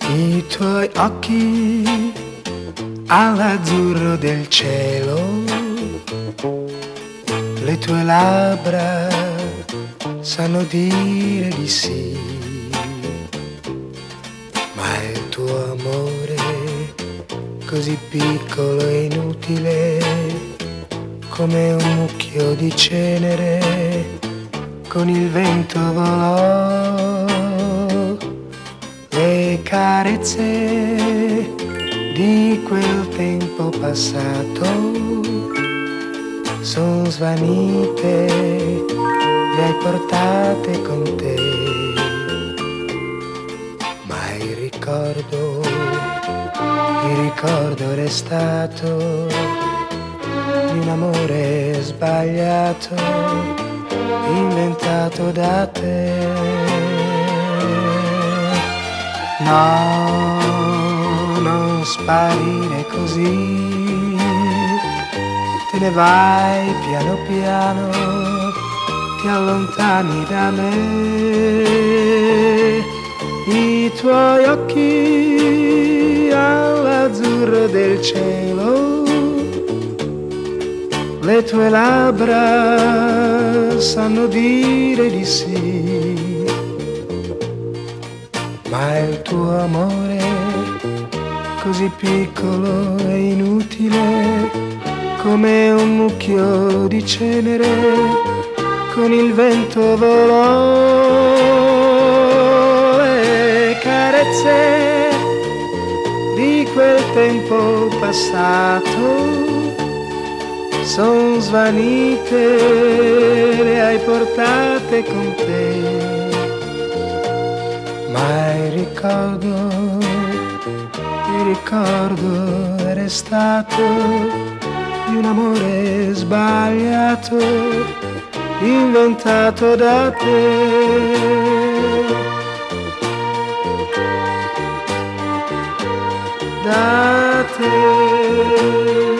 I tuoi occhi all'azzurro del cielo, le tue labbra sanno dire di sì, ma il tuo amore così piccolo e inutile, come un mucchio di cenere, con il vento volò. Le carezze di quel tempo passato son svanite, le hai portate con te, ma il ricordo è restato di un amore sbagliato, inventato da te. No, non sparire così, te ne vai piano piano, ti allontani da me. I tuoi occhi all'azzurro del cielo, le tue labbra sanno dire di sì, ma il tuo amore così piccolo e inutile, come un mucchio di cenere, con il vento volò. Le carezze di quel tempo passato son svanite, le hai portate con te, ma il ricordo è restato di un amore sbagliato, inventato da te. Da te.